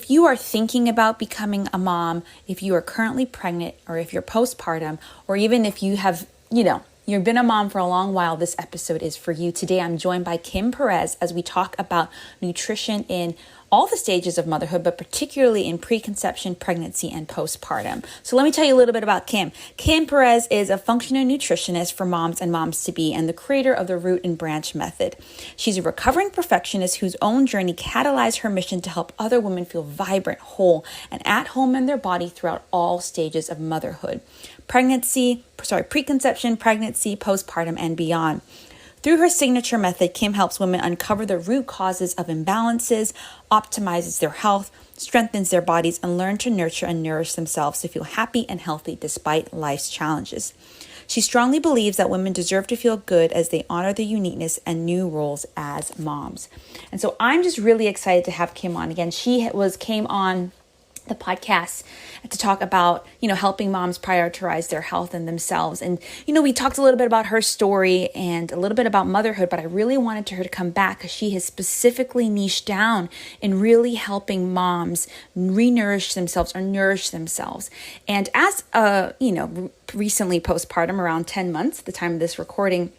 if you are thinking about becoming a mom, if you are currently pregnant, or if you're postpartum, or even if you have, you've been a mom for a long while, this episode is for you. Today, I'm joined by Kim Perez as we talk about nutrition in all the stages of motherhood, but particularly in preconception, pregnancy, and postpartum. So let me tell you a little bit about Kim. Kim Perez is a functional nutritionist for moms and moms-to-be and the creator of the Root and Branch method. She's a recovering perfectionist whose own journey catalyzed her mission to help other women feel vibrant, whole, and at home in their body throughout all stages of motherhood. Preconception, pregnancy, postpartum, and beyond. Through her signature method, Kim helps women uncover the root causes of imbalances, optimizes their health, strengthens their bodies, and learn to nurture and nourish themselves to feel happy and healthy despite life's challenges. She strongly believes that women deserve to feel good as they honor their uniqueness and new roles as moms. And so I'm just really excited to have Kim on again. She came on the podcast to talk about, helping moms prioritize their health and themselves. And, we talked a little bit about her story and a little bit about motherhood, but I really wanted her to come back because she has specifically niched down in really helping moms re-nourish themselves or nourish themselves. And as, recently postpartum, around 10 months, at the time of this recording,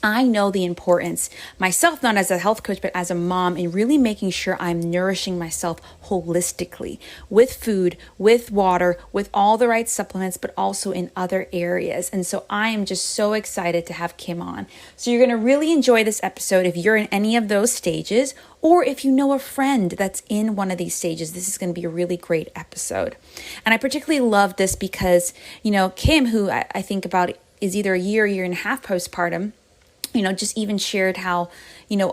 I know the importance myself, not as a health coach, but as a mom, in really making sure I'm nourishing myself holistically with food, with water, with all the right supplements, but also in other areas. And so I am just so excited to have Kim on. So you're going to really enjoy this episode if you're in any of those stages, or if you know a friend that's in one of these stages. This is going to be a really great episode. And I particularly love this because, Kim, who I think about is either a year and a half postpartum, just even shared how,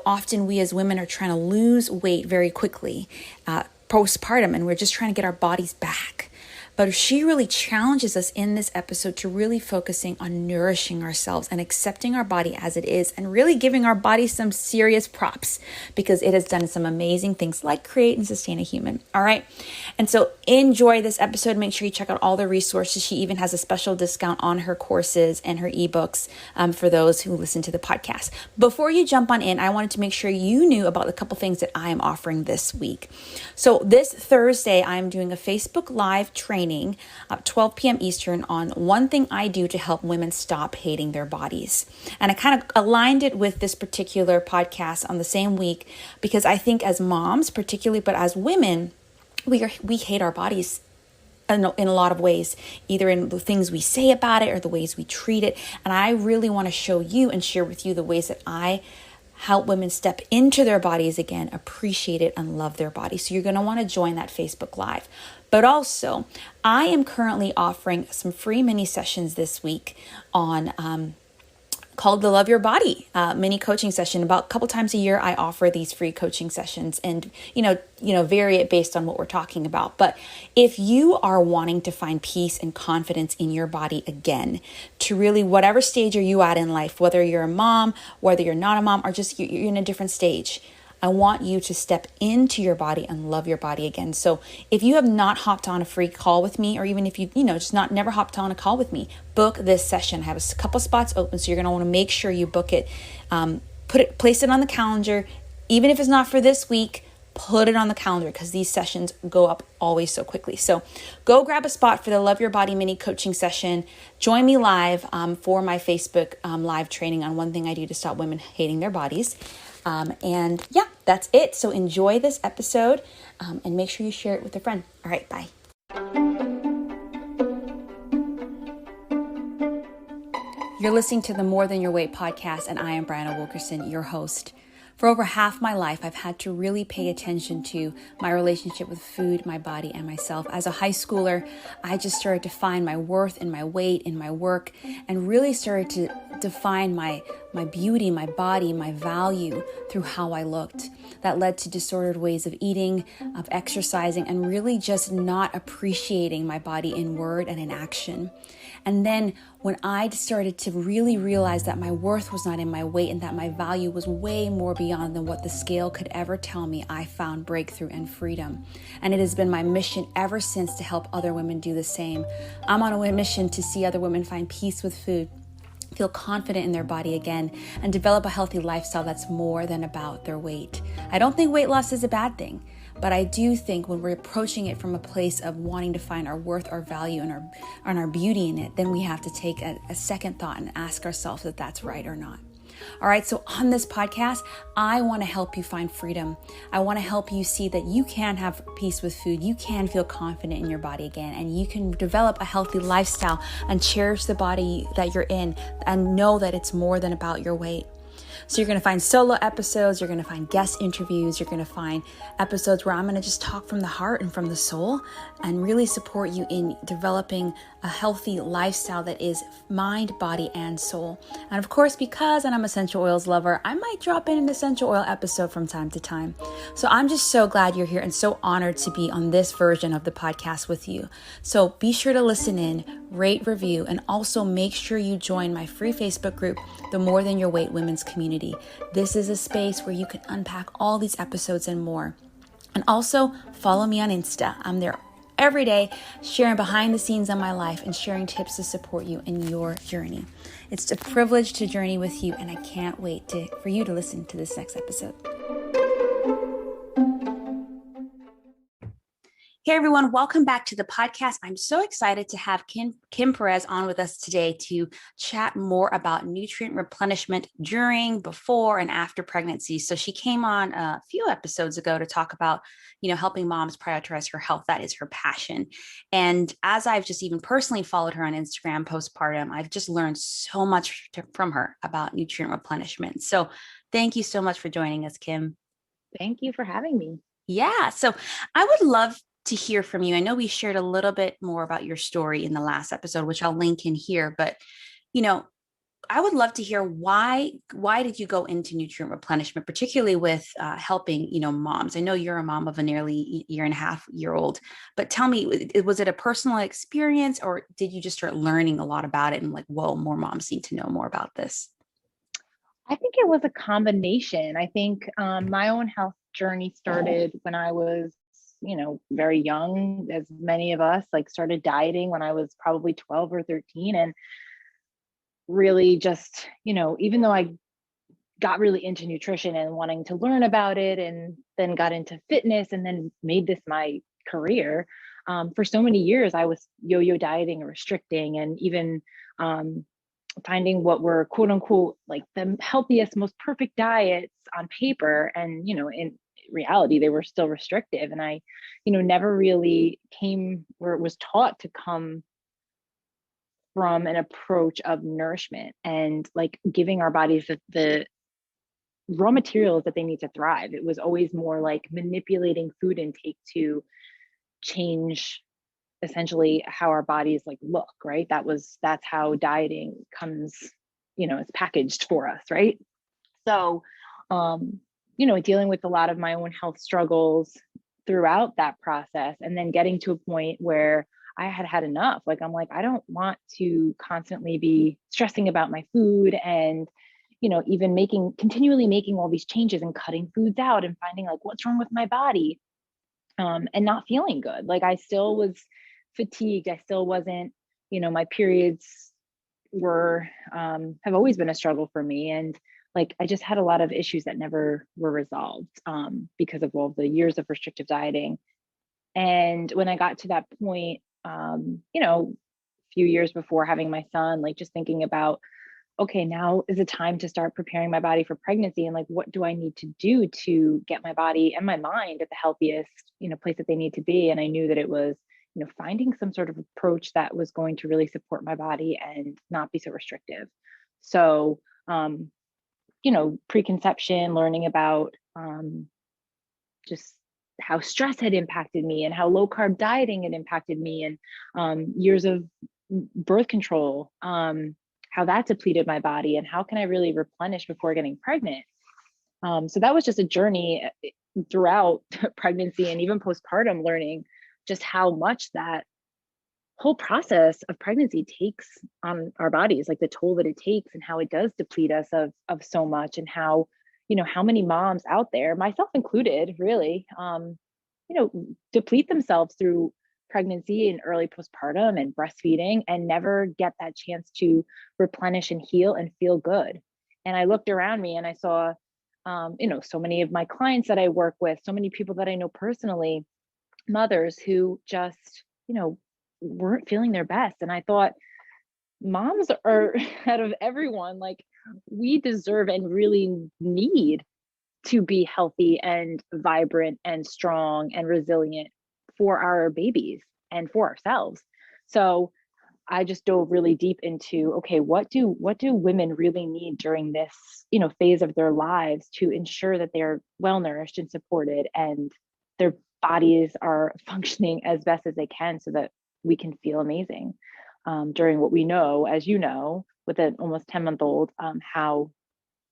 often we as women are trying to lose weight very quickly postpartum, and we're just trying to get our bodies back. But she really challenges us in this episode to really focusing on nourishing ourselves and accepting our body as it is, and really giving our body some serious props because it has done some amazing things like create and sustain a human. All right. And so enjoy this episode. Make sure you check out all the resources. She even has a special discount on her courses and her ebooks for those who listen to the podcast. Before you jump on in, I wanted to make sure you knew about a couple things that I am offering this week. So this Thursday, I'm doing a Facebook Live training at 12 p.m. Eastern on one thing I do to help women stop hating their bodies. And I kind of aligned it with this particular podcast on the same week because I think as moms, particularly, but as women, we hate our bodies in a lot of ways, either in the things we say about it or the ways we treat it. And I really want to show you and share with you the ways that I help women step into their bodies again, appreciate it, and love their body. So you're going to want to join that Facebook Live. But also, I am currently offering some free mini sessions this week on called the Love Your Body mini coaching session. About a couple times a year, I offer these free coaching sessions and, vary it based on what we're talking about. But if you are wanting to find peace and confidence in your body again, to really, whatever stage are you at in life, whether you're a mom, whether you're not a mom, or just you're in a different stage, I want you to step into your body and love your body again. So if you have not hopped on a free call with me, or even if you, never hopped on a call with me, book this session. I have a couple spots open, so you're going to want to make sure you book it. Place it on the calendar. Even if it's not for this week, put it on the calendar because these sessions go up always so quickly. So go grab a spot for the Love Your Body mini coaching session. Join me live for my Facebook live training on one thing I do to stop women hating their bodies. And yeah, that's it. So enjoy this episode and make sure you share it with a friend. All right, bye. You're listening to the More Than Your Weight podcast, and I am Brianna Wilkerson, your host. For over half my life, I've had to really pay attention to my relationship with food, my body, and myself. As a high schooler, I just started to find my worth in my weight, in my work, and really started to define my beauty, my body, my value through how I looked. That led to disordered ways of eating, of exercising, and really just not appreciating my body in word and in action. And then when I started to really realize that my worth was not in my weight and that my value was way more beyond than what the scale could ever tell me, I found breakthrough and freedom. And it has been my mission ever since to help other women do the same. I'm on a mission to see other women find peace with food, feel confident in their body again, and develop a healthy lifestyle that's more than about their weight. I don't think weight loss is a bad thing, But I do think when we're approaching it from a place of wanting to find our worth, our value, and our beauty in it, then we have to take a second thought and ask ourselves if that's right or not. All right, so on this podcast, I want to help you find freedom. I want to help you see that you can have peace with food. You can feel confident in your body again, and you can develop a healthy lifestyle and cherish the body that you're in and know that it's more than about your weight. So you're going to find solo episodes, you're going to find guest interviews, you're going to find episodes where I'm going to just talk from the heart and from the soul and really support you in developing a healthy lifestyle that is mind, body, and soul. And of course, because I'm an essential oils lover, I might drop in an essential oil episode from time to time. So I'm just so glad you're here and so honored to be on this version of the podcast with you. So be sure to listen in, rate, review, and also make sure you join my free Facebook group, the More Than Your Weight Women's Community. This is a space where you can unpack all these episodes and more. And also follow me on Insta. I'm there every day, sharing behind the scenes on my life and sharing tips to support you in your journey. It's a privilege to journey with you, and I can't wait for you to listen to this next episode. Hey everyone, welcome back to the podcast. I'm so excited to have Kim Perez on with us today to chat more about nutrient replenishment during, before, and after pregnancy. So she came on a few episodes ago to talk about, helping moms prioritize her health. That is her passion. And as I've just even personally followed her on Instagram postpartum, I've just learned so much from her about nutrient replenishment. So thank you so much for joining us, Kim. Thank you for having me. Yeah. So I would love to hear from you. I know we shared a little bit more about your story in the last episode, which I'll link in here, but I would love to hear why did you go into nutrient replenishment, particularly with helping, moms? I know you're a mom of a nearly year and a half year old, but tell me, was it a personal experience or did you just start learning a lot about it and like, whoa, more moms need to know more about this? I think it was a combination. I think my own health journey started when I was, very young, as many of us, like started dieting when I was probably 12 or 13. And really just, even though I got really into nutrition and wanting to learn about it and then got into fitness and then made this my career, for so many years, I was yo-yo dieting and restricting and even finding what were quote unquote like the healthiest, most perfect diets on paper. And, in reality, they were still restrictive. And I, never really came or was taught to come from an approach of nourishment and like giving our bodies the raw materials that they need to thrive. It was always more like manipulating food intake to change essentially how our bodies like look, right? That's how dieting comes, it's packaged for us, right? So dealing with a lot of my own health struggles throughout that process and then getting to a point where I had had enough. Like I'm like, I don't want to constantly be stressing about my food and even continually making all these changes and cutting foods out and finding like what's wrong with my body, and not feeling good. Like I still was fatigued. I still wasn't, my periods were, have always been a struggle for me. And like, I just had a lot of issues that never were resolved, because of all the years of restrictive dieting. And when I got to that point, a few years before having my son, like just thinking about, okay, now is the time to start preparing my body for pregnancy. And like, what do I need to do to get my body and my mind at the healthiest, place that they need to be? And I knew that it was, finding some sort of approach that was going to really support my body and not be so restrictive. So, preconception, learning about just how stress had impacted me and how low carb dieting had impacted me and years of birth control, how that depleted my body and how can I really replenish before getting pregnant. So that was just a journey throughout pregnancy and even postpartum, learning just how much that whole process of pregnancy takes on our bodies, like the toll that it takes and how it does deplete us of so much, and how, how many moms out there, myself included, really, deplete themselves through pregnancy and early postpartum and breastfeeding and never get that chance to replenish and heal and feel good. And I looked around me and I saw So many of my clients that I work with, so many people that I know personally, mothers who just, weren't feeling their best. And I thought, moms are out of everyone, like, we deserve and really need to be healthy and vibrant and strong and resilient for our babies and for ourselves. So I just dove really deep into, okay, what do women really need during this, phase of their lives to ensure that they're well nourished and supported and their bodies are functioning as best as they can so that we can feel amazing during what we know, as you know, with an almost 10-month-old, how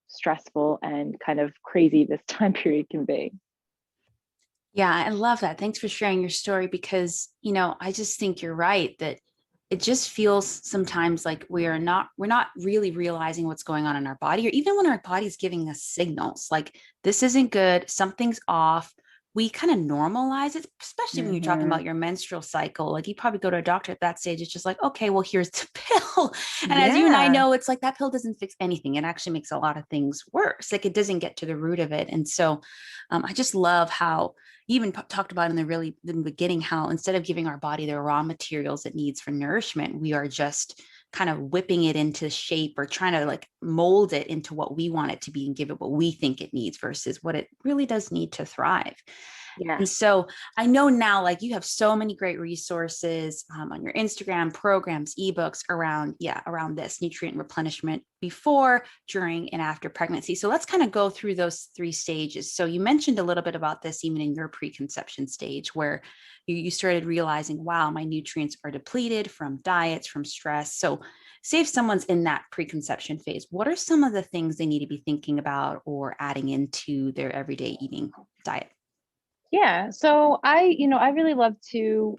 stressful and kind of crazy this time period can be. Yeah, I love that. Thanks for sharing your story because, I just think you're right that it just feels sometimes like we're not really realizing what's going on in our body, or even when our body's giving us signals like this isn't good, something's off. We kind of normalize it, especially when you're talking Hmm. about your menstrual cycle. Like you probably go to a doctor at that stage, it's just like, okay, well, here's the pill. And as you and I Yeah. know, it's like that pill doesn't fix anything. It actually makes a lot of things worse. Like it doesn't get to the root of it. And so I just love how you even talked about in the beginning how instead of giving our body the raw materials it needs for nourishment, we are just kind of whipping it into shape or trying to like mold it into what we want it to be and give it what we think it needs versus what it really does need to thrive. Yeah. And so I know now, like you have so many great resources on your Instagram, programs, ebooks around, yeah, around this nutrient replenishment before, during, and after pregnancy. So let's kind of go through those three stages. So you mentioned a little bit about this even in your preconception stage, where you started realizing, wow, my nutrients are depleted from diets, from stress. So say if someone's in that preconception phase, what are some of the things they need to be thinking about or adding into their everyday eating diet? Yeah. So I really love to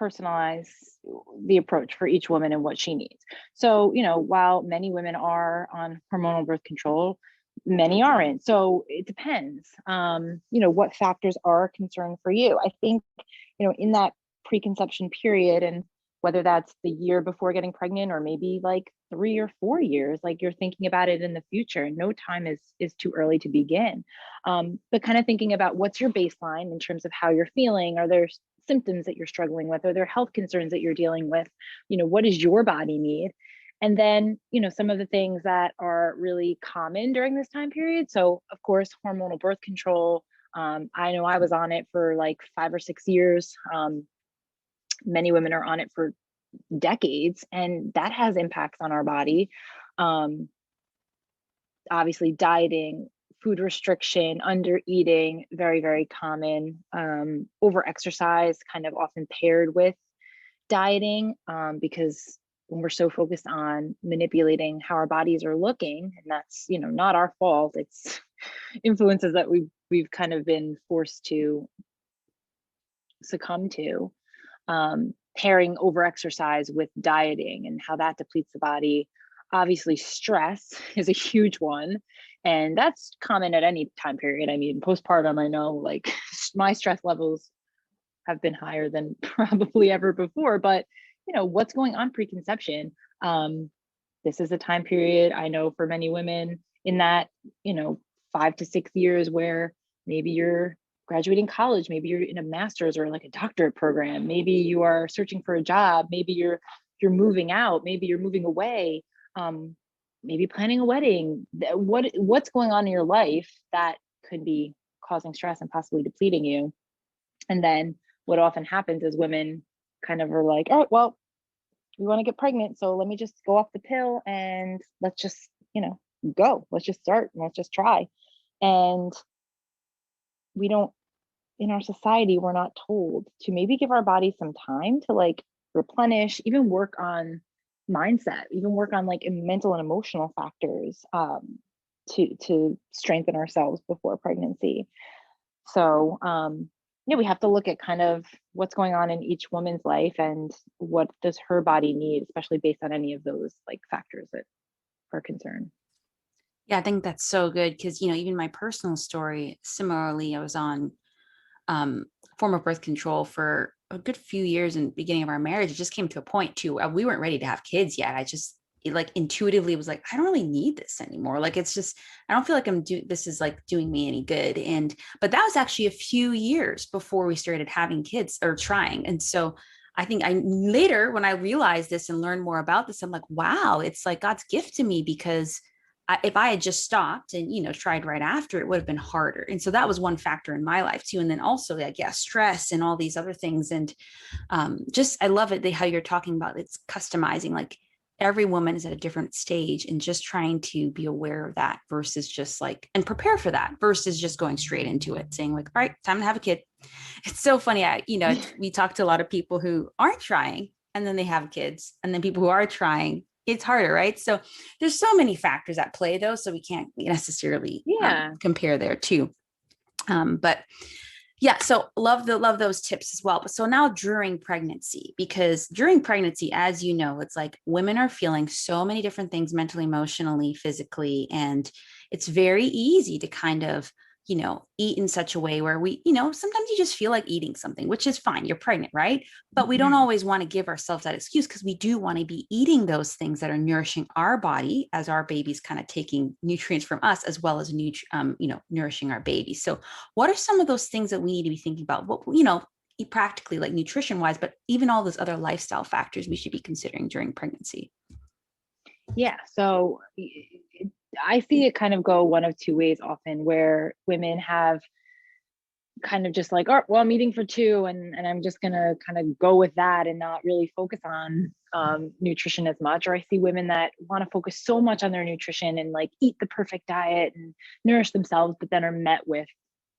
personalize the approach for each woman and what she needs. So, while many women are on hormonal birth control, many aren't. So it depends, what factors are a concern for you. I think, in that preconception period, and whether that's the year before getting pregnant or maybe like 3 or 4 years, like you're thinking about it in the future, no time is too early to begin. But kind of thinking about what's your baseline in terms of how you're feeling. Are there symptoms that you're struggling with? Are there health concerns that you're dealing with? What does your body need? And then, some of the things that are really common during this time period. So, of course, hormonal birth control. I know I was on it for like 5 or 6 years. Many women are on it for decades, and that has impacts on our body. Um, Obviously, dieting, food restriction, under eating, very, very common. Over exercise, kind of often paired with dieting, because when we're so focused on manipulating how our bodies are looking, and that's not our fault, it's influences that we've kind of been forced to succumb to. Pairing over exercise with dieting and how that depletes the body. Obviously, stress is a huge one, and that's common at any time period. I mean, postpartum, I know, like, my stress levels have been higher than probably ever before. But what's going on preconception? This is a time period I know for many women in that 5 to 6 years where maybe you're graduating college, maybe you're in a master's or like a doctorate program, maybe you are searching for a job, maybe you're moving out, maybe you're moving away, um, maybe planning a wedding. What's going on in your life that could be causing stress and possibly depleting you? And then what often happens is women kind of are like, oh, well, we want to get pregnant. So let me just go off the pill and let's just, go. Let's just start and let's just try. And we don't, in our society, we're not told to maybe give our body some time to like replenish, even work on mindset, even work on like mental and emotional factors, to strengthen ourselves before pregnancy. So, we have to look at kind of what's going on in each woman's life and what does her body need, especially based on any of those like factors that are concerned. Yeah, I think that's so good because, even my personal story, similarly, I was on form of birth control for a good few years in the beginning of our marriage. It just came to a point too, we weren't ready to have kids yet. I just it like intuitively was like, I don't really need this anymore. Like, it's just, I don't feel like this is like doing me any good. But that was actually a few years before we started having kids or trying. And so I think I later, when I realized this and learned more about this, I'm like, wow, it's like God's gift to me, because if I had just stopped and, tried right after, it would have been harder. And so that was one factor in my life too. And then also, like, yeah, stress and all these other things. And just, I love it, how you're talking about it's customizing, like every woman is at a different stage, and just trying to be aware of that versus just like, and prepare for that versus just going straight into it, saying like, all right, time to have a kid. It's so funny. We talk to a lot of people who aren't trying and then they have kids, and then people who are trying, it's harder, right? So there's so many factors at play though, so we can't necessarily compare there too. But yeah, so love those tips as well. But so now during pregnancy, because during pregnancy, as you know, it's like women are feeling so many different things mentally, emotionally, physically, and it's very easy to kind of, eat in such a way where we, sometimes you just feel like eating something, which is fine. You're pregnant, right? But we don't always want to give ourselves that excuse, because we do want to be eating those things that are nourishing our body as our baby's kind of taking nutrients from us, as well as, nourishing our baby. So what are some of those things that we need to be thinking about? What, practically, like nutrition wise, but even all those other lifestyle factors we should be considering during pregnancy? Yeah. So I see it kind of go one of two ways often, where women have kind of just like, oh, well, I'm eating for two, and I'm just going to kind of go with that and not really focus on nutrition as much. Or I see women that want to focus so much on their nutrition and like eat the perfect diet and nourish themselves, but then are met with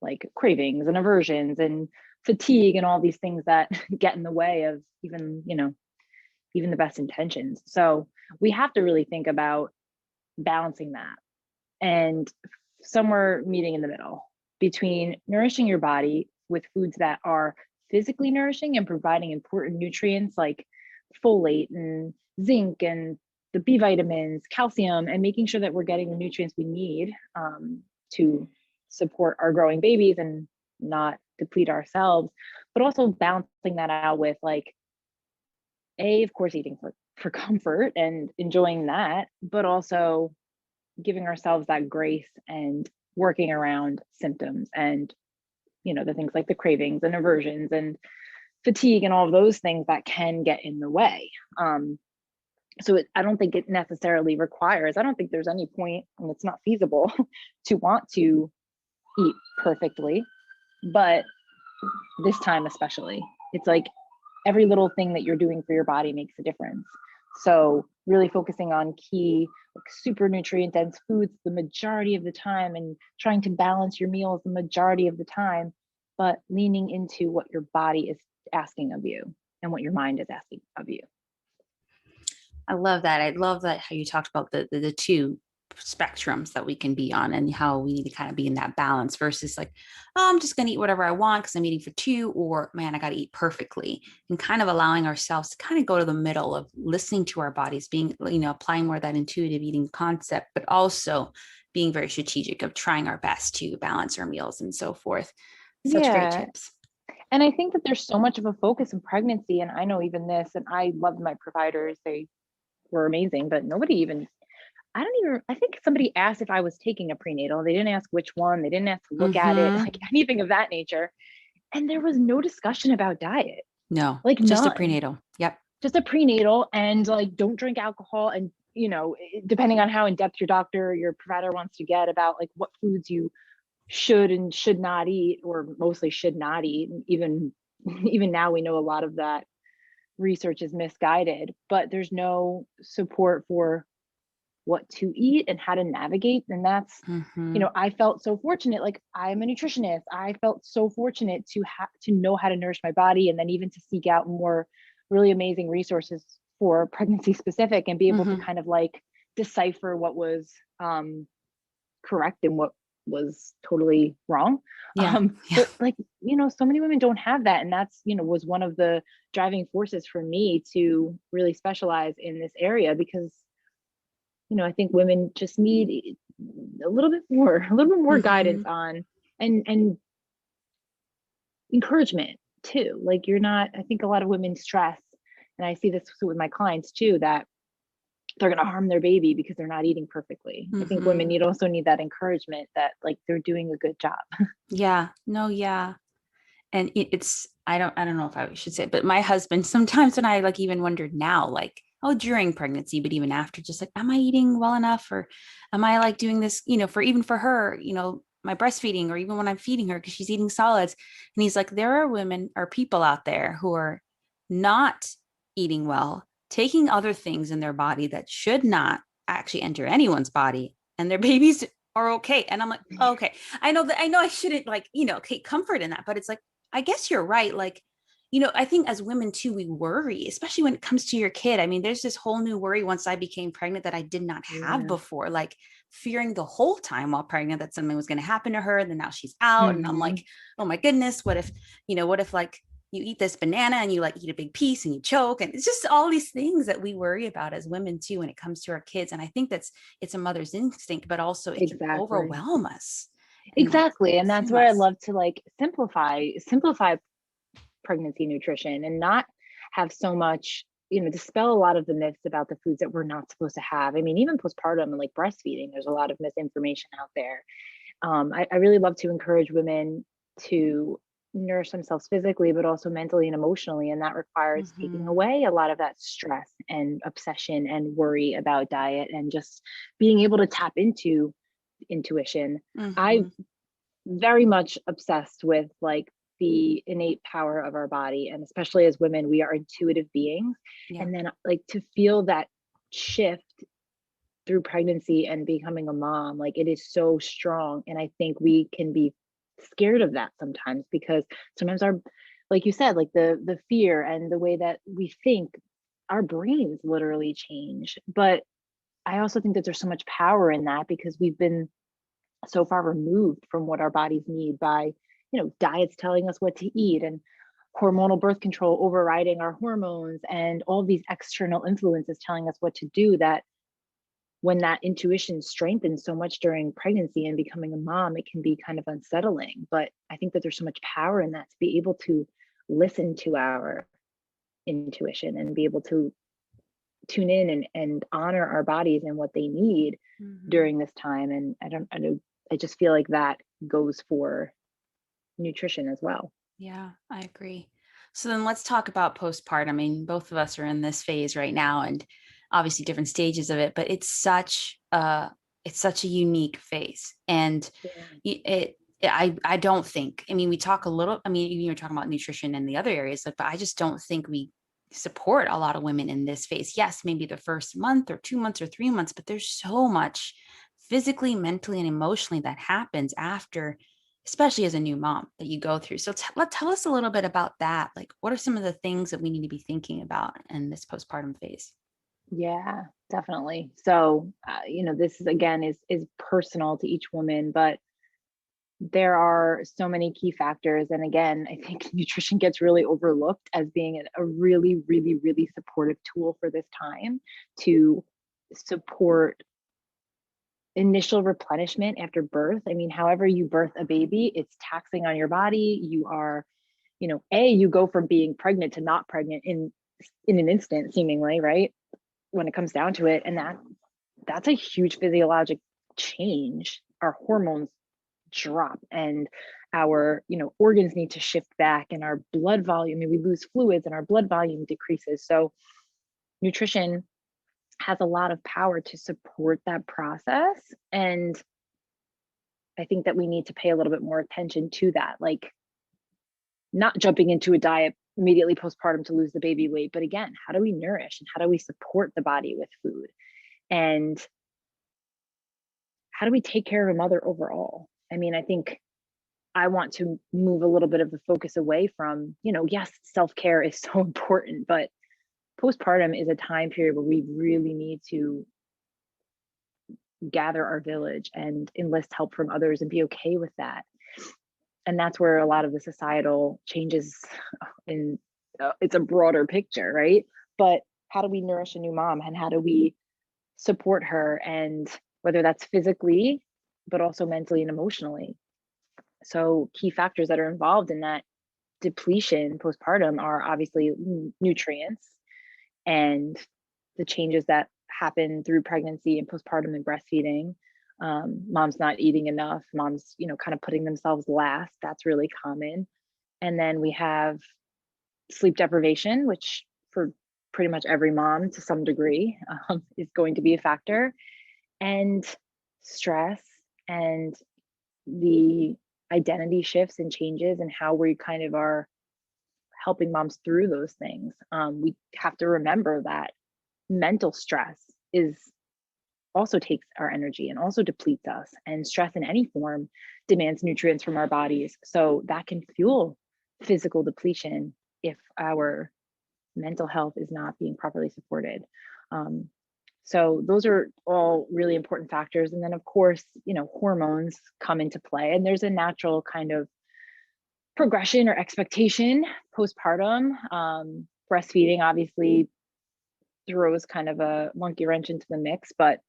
like cravings and aversions and fatigue and all these things that get in the way of even the best intentions. So we have to really think about balancing that, and somewhere meeting in the middle between nourishing your body with foods that are physically nourishing and providing important nutrients like folate and zinc and the B vitamins, calcium, and making sure that we're getting the nutrients we need to support our growing babies and not deplete ourselves, but also balancing that out with like, of course, eating for comfort and enjoying that, but also giving ourselves that grace and working around symptoms and the things like the cravings and aversions and fatigue and all of those things that can get in the way. So I don't think it necessarily requires, I don't think there's any point, and it's not feasible to want to eat perfectly, but this time especially, it's like every little thing that you're doing for your body makes a difference. So really focusing on key, like super nutrient dense foods the majority of the time, and trying to balance your meals the majority of the time, but leaning into what your body is asking of you and what your mind is asking of you. I love that. I love that how you talked about the two spectrums that we can be on, and how we need to kind of be in that balance versus like, oh, I'm just going to eat whatever I want because I'm eating for two, or man, I got to eat perfectly, and kind of allowing ourselves to kind of go to the middle of listening to our bodies, being, applying more of that intuitive eating concept, but also being very strategic of trying our best to balance our meals and so forth. Such great tips. And I think that there's so much of a focus in pregnancy. And I know even this, and I loved my providers. They were amazing, but I think somebody asked if I was taking a prenatal. They didn't ask which one. They didn't ask to look at it, like anything of that nature. And there was no discussion about diet. No, like just none. a prenatal. Yep. Just a prenatal, and like, don't drink alcohol. And, depending on how in depth your provider wants to get about like what foods you should and should not eat, or mostly should not eat. And even now we know a lot of that research is misguided, but there's no support for what to eat and how to navigate. And that's, I felt so fortunate. Like, I'm a nutritionist. I felt so fortunate to know how to nourish my body, and then even to seek out more really amazing resources for pregnancy specific, and be able to kind of like decipher what was correct and what was totally wrong. But like, so many women don't have that. And that's, was one of the driving forces for me to really specialize in this area, because I think women just need a little bit more guidance on, and encouragement too. Like, I think a lot of women stress, and I see this with my clients too, that they're going to harm their baby because they're not eating perfectly. I think women also need that encouragement that like they're doing a good job. Yeah. No, yeah. And it's, I don't know if I should say it, but my husband, sometimes when I like even wondered now, like, oh, during pregnancy, but even after, just like, am I eating well enough? Or am I like doing this, for even for her, my breastfeeding, or even when I'm feeding her because she's eating solids. And he's like, there are women or people out there who are not eating well, taking other things in their body that should not actually enter anyone's body, and their babies are okay. And I'm like, oh, okay, I know I shouldn't like, take comfort in that, but it's like, I guess you're right. Like, I think as women too, we worry, especially when it comes to your kid. I mean, there's this whole new worry once I became pregnant that I did not have Yeah. before, like fearing the whole time while pregnant that something was going to happen to her. And then now she's out. And I'm Mm-hmm. like, oh my goodness, what if like you eat this banana and you like eat a big piece and you choke? And it's just all these things that we worry about as women too when it comes to our kids. And I think it's a mother's instinct, but also it can Exactly. overwhelm us and Exactly. And that's consume where I us. love to like simplify pregnancy nutrition and not have so much, dispel a lot of the myths about the foods that we're not supposed to have. I mean, even postpartum and like breastfeeding, there's a lot of misinformation out there. I really love to encourage women to nourish themselves physically, but also mentally and emotionally. And that requires taking Mm-hmm. away a lot of that stress and obsession and worry about diet and just being able to tap into intuition. I Mm-hmm. very much obsessed with like the innate power of our body, and especially as women we are intuitive beings, Yeah. and then like to feel that shift through pregnancy and becoming a mom, like it is so strong. And I think we can be scared of that sometimes because sometimes our, like you said, like the fear and the way that we think, our brains literally change. But I also think that there's so much power in that because we've been so far removed from what our bodies need by, diets telling us what to eat and hormonal birth control overriding our hormones and all these external influences telling us what to do, that when that intuition strengthens so much during pregnancy and becoming a mom, it can be kind of unsettling. But I think that there's so much power in that to be able to listen to our intuition and be able to tune in and honor our bodies and what they need Mm-hmm. during this time. And I just feel like that goes for nutrition as well. Yeah, I agree. So then let's talk about postpartum. I mean, both of us are in this phase right now and obviously different stages of it, but it's such a unique phase. And Yeah. I don't think, I mean, we talk a little, I mean, you were talking about nutrition and the other areas, but I just don't think we support a lot of women in this phase. Yes, maybe the first month or 2 months or 3 months, but there's so much physically, mentally, and emotionally that happens after, especially as a new mom, that you go through. So tell us a little bit about that. Like, what are some of the things that we need to be thinking about in this postpartum phase? Yeah, definitely. So, this is again is personal to each woman, but there are so many key factors. And again, I think nutrition gets really overlooked as being a really, really, really supportive tool for this time to support initial replenishment after birth. I mean, however you birth a baby, it's taxing on your body. You are, you go from being pregnant to not pregnant in an instant, seemingly, right? When it comes down to it. And that's a huge physiologic change. Our hormones drop and our, organs need to shift back and our blood volume, and we lose fluids and our blood volume decreases. So nutrition has a lot of power to support that process. And I think that we need to pay a little bit more attention to that, like not jumping into a diet immediately postpartum to lose the baby weight, but again, how do we nourish and how do we support the body with food? And how do we take care of a mother overall? I mean, I think I want to move a little bit of the focus away from, yes, self-care is so important, but postpartum is a time period where we really need to gather our village and enlist help from others and be okay with that. And that's where a lot of the societal changes in, it's a broader picture, right? But how do we nourish a new mom and how do we support her, and whether that's physically but also mentally and emotionally? So key factors that are involved in that depletion postpartum are obviously nutrients and the changes that happen through pregnancy and postpartum and breastfeeding. Moms not eating enough, moms, kind of putting themselves last. That's really common. And then we have sleep deprivation, which for pretty much every mom to some degree is going to be a factor, and stress and the identity shifts and changes and how we kind of are helping moms through those things. We have to remember that mental stress is also takes our energy and also depletes us, and stress in any form demands nutrients from our bodies, so that can fuel physical depletion if our mental health is not being properly supported. So those are all really important factors. And then of course, hormones come into play, and there's a natural kind of progression or expectation postpartum. Breastfeeding obviously throws kind of a monkey wrench into the mix, but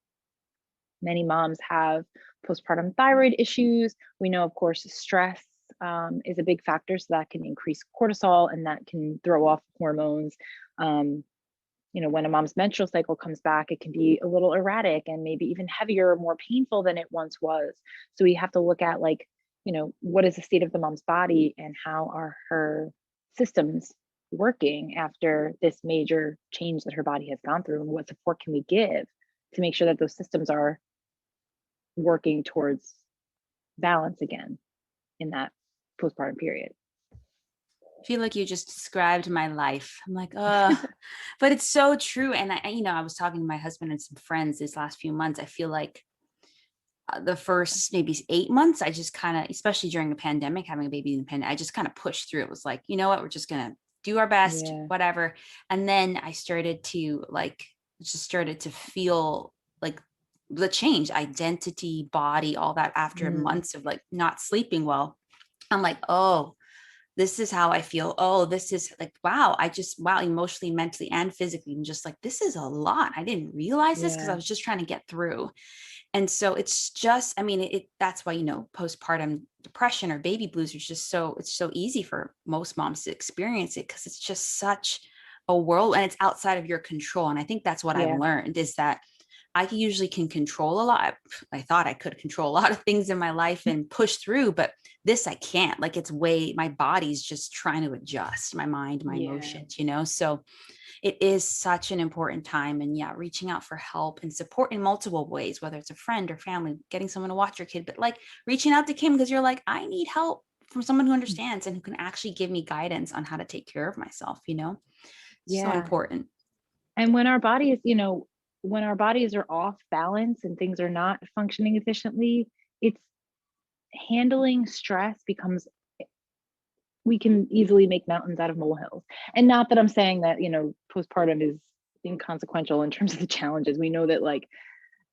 many moms have postpartum thyroid issues. We know, of course, stress is a big factor, so that can increase cortisol and that can throw off hormones. When a mom's menstrual cycle comes back, it can be a little erratic and maybe even heavier or more painful than it once was. So we have to look at what is the state of the mom's body and how are her systems working after this major change that her body has gone through, and what support can we give to make sure that those systems are working towards balance again in that postpartum period. I feel like you just described my life. I'm like, but it's so true. And I was talking to my husband and some friends these last few months. I feel like the first maybe 8 months, I just kind of, especially during the pandemic, having a baby in the pandemic, I just kind of pushed through. It was like, you know what, we're just going to do our best, whatever. And then I started to feel like the change, identity, body, all that after months of like not sleeping well. I'm like, oh, this is how I feel. Oh, this is like, wow, emotionally, mentally, and physically. I'm just like, this is a lot. I didn't realize this because I was just trying to get through. And so it's just, that's why, postpartum depression or baby blues is just it's so easy for most moms to experience it because it's just such a whirl and it's outside of your control. And I think that's what I've learned is that I usually can control a lot. I thought I could control a lot of things in my life and push through, but this I can't. Like my body's just trying to adjust, my mind, my emotions, So it is such an important time. And reaching out for help and support in multiple ways, whether it's a friend or family, getting someone to watch your kid, but like reaching out to Kim because you're like, I need help from someone who understands and who can actually give me guidance on how to take care of myself, So important. And when our bodies, when our bodies are off balance and things are not functioning efficiently, it's handling stress we can easily make mountains out of molehills. And not that I'm saying that, postpartum is inconsequential in terms of the challenges. We know that like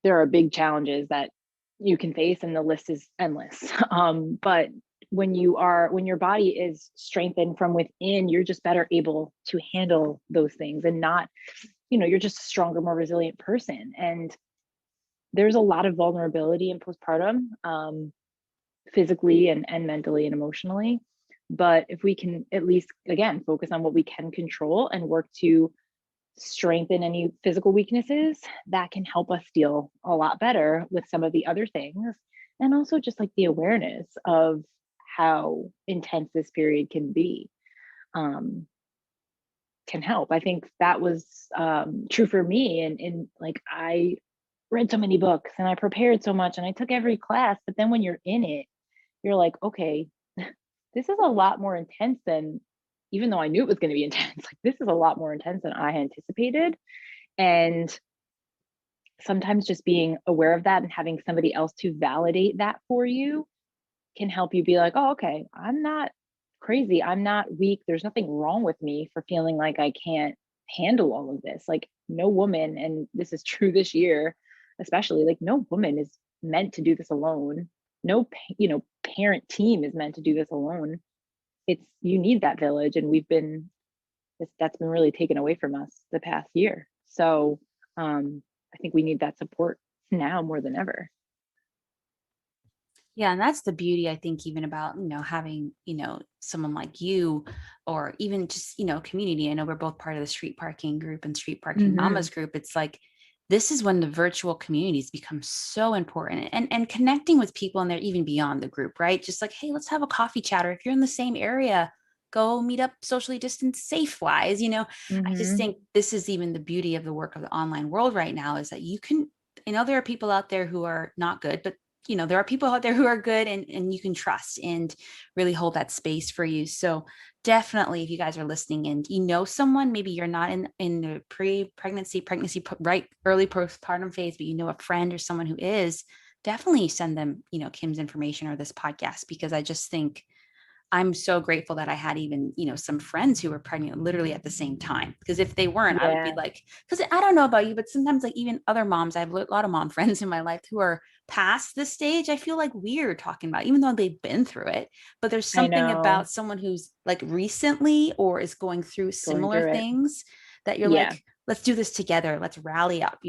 there are big challenges that you can face and the list is endless. But when your body is strengthened from within, you're just better able to handle those things and not, you're just a stronger, more resilient person. And there's a lot of vulnerability in postpartum, physically and mentally and emotionally. But if we can at least, again, focus on what we can control and work to strengthen any physical weaknesses, that can help us deal a lot better with some of the other things. And also just like the awareness of how intense this period can be can help. I think that was true for me. And like I read so many books and I prepared so much and I took every class, but then when you're in it, you're like, okay, this is a lot more intense than, even though I knew it was going to be intense, like this is a lot more intense than I anticipated. And sometimes just being aware of that and having somebody else to validate that for you can help you be like, oh, okay, I'm not crazy. I'm not weak. There's nothing wrong with me for feeling like I can't handle all of this. Like no woman, and this is true this year, especially, like no woman is meant to do this alone. No, parent team is meant to do this alone. You need that village. And that's been really taken away from us the past year. So I think we need that support now more than ever. Yeah. And that's the beauty, I think, even about, having, someone like you, or even just, community. I know we're both part of the street parking group and street parking mamas group. It's like, this is when the virtual communities become so important, and connecting with people, and they're even beyond the group, right? Just like, hey, let's have a coffee chat, or if you're in the same area, go meet up socially distanced, safe wise, I just Mm-hmm. think this is even the beauty of the work of the online world right now, is that you can, there are people out there who are not good, but there are people out there who are good, and you can trust and really hold that space for you. So definitely, if you guys are listening and someone, maybe you're not in the pregnancy, right, early postpartum phase, but a friend or someone who is, definitely send them, Kim's information or this podcast, because I just think I'm so grateful that I had even, some friends who were pregnant literally at the same time. Because if they weren't, I would be Yeah, like, because I don't know about you, but sometimes like even other moms, I have a lot of mom friends in my life who are past this stage. I feel like weird talking about, even though they've been through it, but there's I something know. about someone who's like recently or is going through Going similar through it. things that you're Yeah, like, let's do this together. Let's rally up.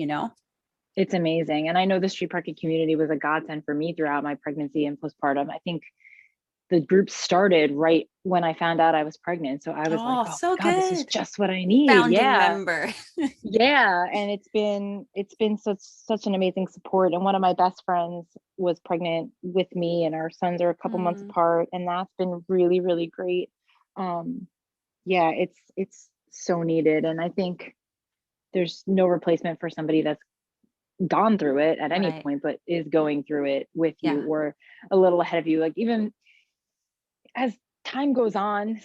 it's amazing. And I know the street parking community was a godsend for me throughout my pregnancy and postpartum. I think the group started right when I found out I was pregnant. So I was like, Oh, oh so my God, this is good. just what I need. Founding Yeah. member. Yeah. And it's been such an amazing support. And one of my best friends was pregnant with me, and our sons are a couple months Mm, apart. And that's been really, really great. Um, yeah, it's so needed. And I think there's no replacement for somebody that's gone through it at any right. point, but is going through it with you Yeah. or a little ahead of you. Like even as time goes on,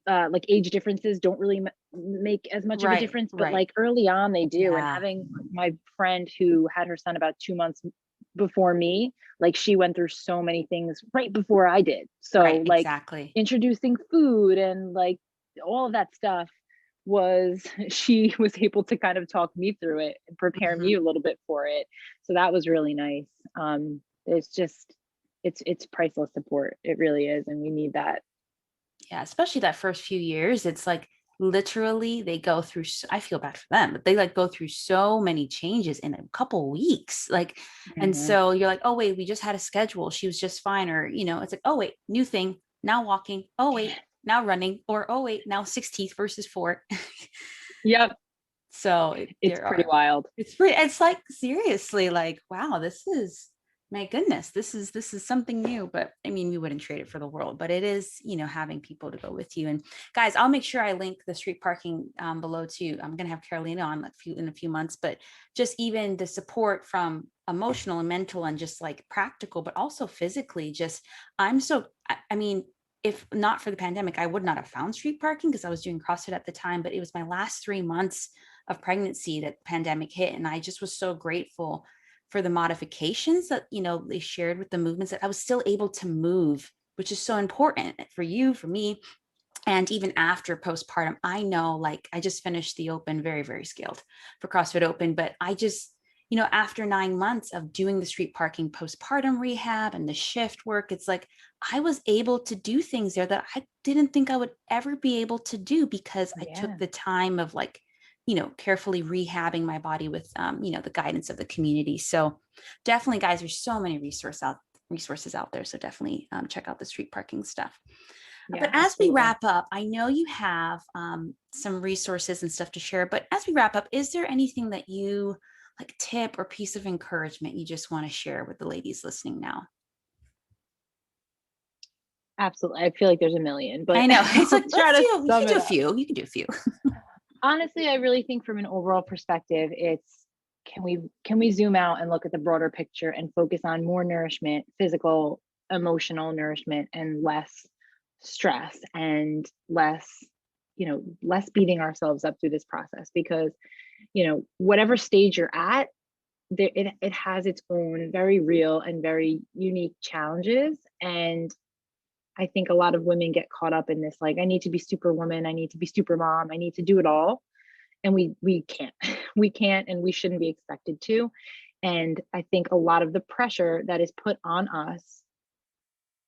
like age differences don't really make as much of a Right. difference, but Right. like early on they do. And Yeah. having my friend who had her son about 2 months before me, like she went through so many things right before I did. Right. So like Exactly. introducing food and like all of that stuff was she was able to kind of talk me through it and prepare me Mhm. a little bit for it. So that was really nice. It's just it's priceless support. It really is, and we need that. Yeah, especially that first few years, it's like literally they go through, I feel bad for them, but they like go through so many changes in a couple weeks. Like, and Mhm. so you're like, oh, wait, we just had a schedule. She was just fine. Or, it's like, oh, wait, new thing, now walking. Oh, wait, now running. Or, oh, wait, now 6 teeth versus four. Yep, So it's there pretty are, wild. it's like seriously like, wow, this is, my goodness, this is something new. But I mean, we wouldn't trade it for the world, but it is, having people to go with you. And guys, I'll make sure I link the street parking below too. I'm going to have Carolina on in a few months, but just even the support from emotional and mental and just like practical, but also physically, just, I mean, if not for the pandemic, I would not have found street parking because I was doing CrossFit at the time, but it was my last 3 months of pregnancy that the pandemic hit. And I just was so grateful for the modifications that, they shared with the movements, that I was still able to move, which is so important for you, for me. And even after postpartum, I know, like, I just finished the open, very, very scaled for CrossFit Open, but I just, after 9 months of doing the street parking postpartum rehab and the shift work, it's like I was able to do things there that I didn't think I would ever be able to do, because I took Yeah. the time of like, carefully rehabbing my body with, the guidance of the community. So definitely, guys, there's so many resources out there. So definitely check out the street parking stuff. Yeah, But as we absolutely. wrap up, I know you have some resources and stuff to share. But as we wrap up, is there anything that you like, tip or piece of encouragement you just want to share with the ladies listening now? Absolutely. I feel like there's a million, but I know it's like, I'll try to you sum can do it a up. few. You can do a few. Honestly, I really think from an overall perspective, it's can we zoom out and look at the broader picture and focus on more nourishment, physical, emotional nourishment, and less stress and less beating ourselves up through this process, because whatever stage you're at, it has its own very real and very unique challenges. And I think a lot of women get caught up in this, like, I need to be superwoman, I need to be super mom, I need to do it all. And we can't. We can't, and we shouldn't be expected to. And I think a lot of the pressure that is put on us,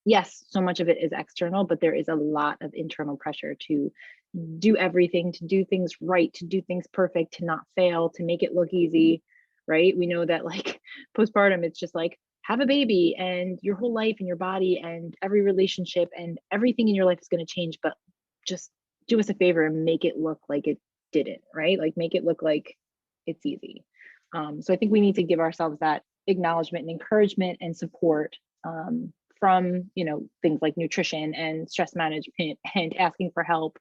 yes, so much of it is external, but there is a lot of internal pressure to do everything, to do things right, to do things perfect, to not fail, to make it look easy, right? We know that like postpartum, it's just like have a baby and your whole life and your body and every relationship and everything in your life is going to change, but just do us a favor and make it look like it didn't, right? Like make it look like it's easy. So I think we need to give ourselves that acknowledgement and encouragement and support, from, things like nutrition and stress management and asking for help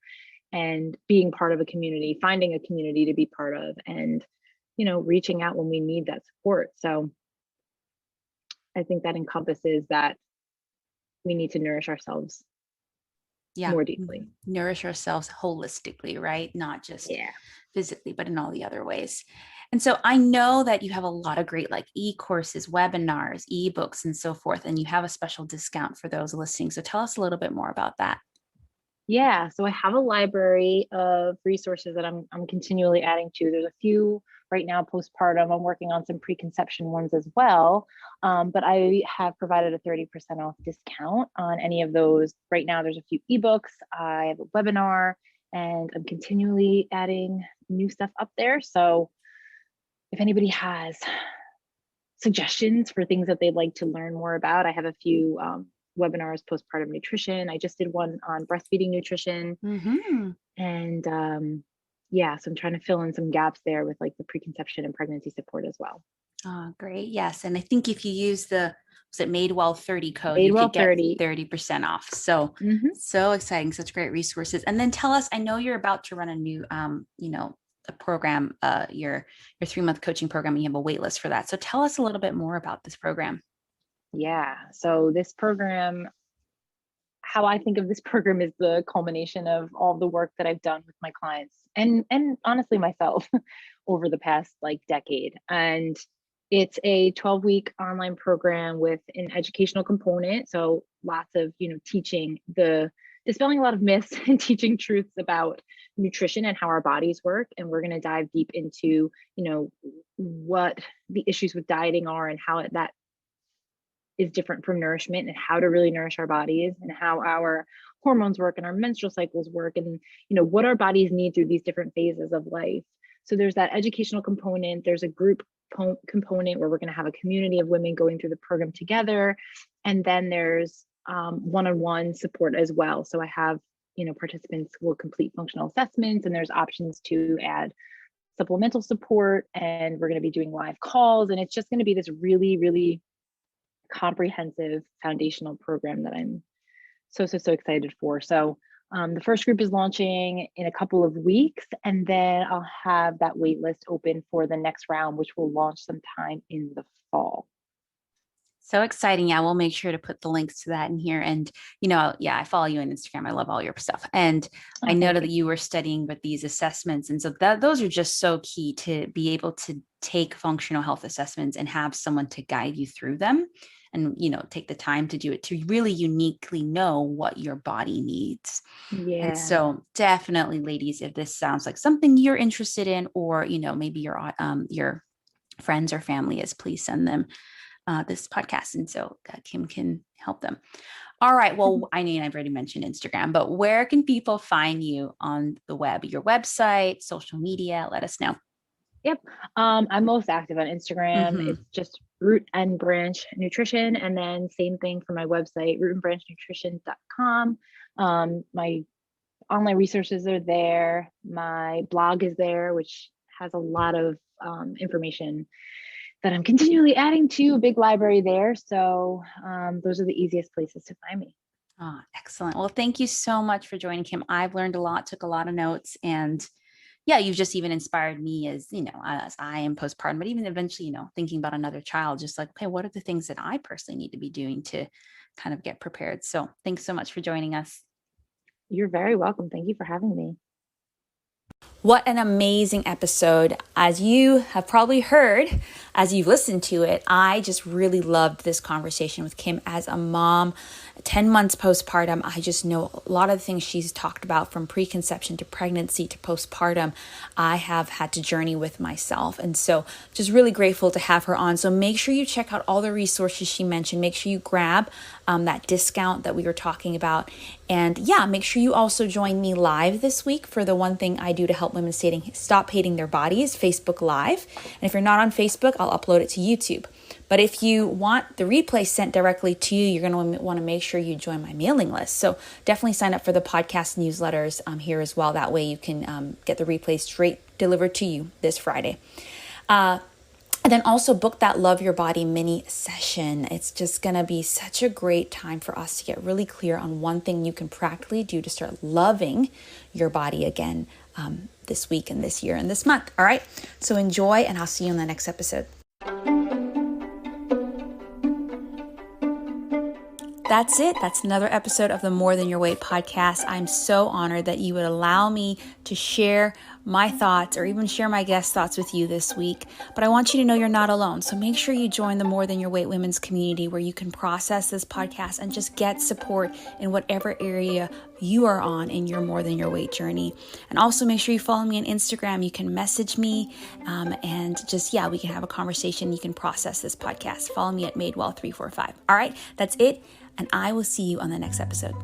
and being part of a community, finding a community to be part of, and, reaching out when we need that support. So I think that encompasses that we need to nourish ourselves Yeah. more deeply. Nourish ourselves holistically, right? Not just Yeah. physically, but in all the other ways. And so I know that you have a lot of great like e-courses, webinars, ebooks, and so forth, and you have a special discount for those listening. So tell us a little bit more about that. Yeah, so I have a library of resources that I'm continually adding to. There's a few right now postpartum. I'm working on some preconception ones as well. But I have provided a 30% off discount on any of those. Right now, there's a few ebooks. I have a webinar, and I'm continually adding new stuff up there. So if anybody has suggestions for things that they'd like to learn more about, I have a few webinars, postpartum nutrition. I just did one on breastfeeding nutrition. And yeah, so I'm trying to fill in some gaps there with like the preconception and pregnancy support as well. Oh, great. Yes. And I think if you use the, was it Madewell 30 code, Madewell you could get 30. 30% off. So, so exciting. Such great resources. And then tell us, I know you're about to run a new, a program, your 3-month coaching program, and you have a wait list for that. So tell us a little bit more about this program. Yeah. So this program, how I think of this program is the culmination of all the work that I've done with my clients and honestly myself over the past like decade. And it's a 12-week online program with an educational component. So lots of, teaching dispelling a lot of myths and teaching truths about nutrition and how our bodies work. And we're going to dive deep into, what the issues with dieting are and how that is different from nourishment, and how to really nourish our bodies, and how our hormones work and our menstrual cycles work, and what our bodies need through these different phases of life. So there's that educational component. There's a group component where we're going to have a community of women going through the program together, and then there's one-on-one support as well. So I have participants will complete functional assessments, and there's options to add supplemental support, and we're going to be doing live calls, and it's just going to be this really, really comprehensive foundational program that I'm so excited for. So the first group is launching in a couple of weeks, and then I'll have that wait list open for the next round, which will launch sometime in the fall. So exciting. Yeah, we'll make sure to put the links to that in here. And, I follow you on Instagram. I love all your stuff. And I know that you were studying with these assessments. And so those are just so key to be able to take functional health assessments and have someone to guide you through them and, take the time to do it, to really uniquely know what your body needs. Yeah. And so definitely, ladies, if this sounds like something you're interested in, or, maybe your friends or family is, please send them this podcast. And so Kim can help them. All right. Well, I mean, I've already mentioned Instagram, but where can people find you on the web? Your website, social media? Let us know. Yep. I'm most active on Instagram. It's just Root and Branch Nutrition. And then same thing for my website, rootandbranchnutrition.com. My online resources are there. My blog is there, which has a lot of information that I'm continually adding to, a big library there. So those are the easiest places to find me. Oh, excellent. Well, thank you so much for joining, Kim. I've learned a lot, took a lot of notes, and yeah, you've just even inspired me as I am postpartum, but even eventually, thinking about another child, just like, okay, what are the things that I personally need to be doing to kind of get prepared? So thanks so much for joining us. You're very welcome. Thank you for having me. What an amazing episode. As you have probably heard, as you've listened to it, I just really loved this conversation with Kim as a mom, 10 months postpartum. I just know a lot of the things she's talked about, from preconception to pregnancy to postpartum, I have had to journey with myself. And so just really grateful to have her on. So make sure you check out all the resources she mentioned. Make sure you grab that discount that we were talking about. And yeah, make sure you also join me live this week for the one thing I do to help women stop hating their bodies, Facebook Live. And if you're not on Facebook, I'll upload it to YouTube. But if you want the replay sent directly to you, you're going to want to make sure you join my mailing list. So definitely sign up for the podcast newsletters here as well. That way you can get the replay straight delivered to you this Friday. And then also book that Love Your Body mini session. It's just going to be such a great time for us to get really clear on one thing you can practically do to start loving your body again this week and this year and this month. All right. So enjoy, and I'll see you in the next episode. That's it. That's another episode of the More Than Your Weight podcast. I'm so honored that you would allow me to share my thoughts or even share my guest thoughts with you this week. But I want you to know you're not alone. So make sure you join the More Than Your Weight women's community, where you can process this podcast and just get support in whatever area you are on in your More Than Your Weight journey. And also make sure you follow me on Instagram. You can message me and just, we can have a conversation. You can process this podcast. Follow me at Madewell345. All right, that's it. And I will see you on the next episode.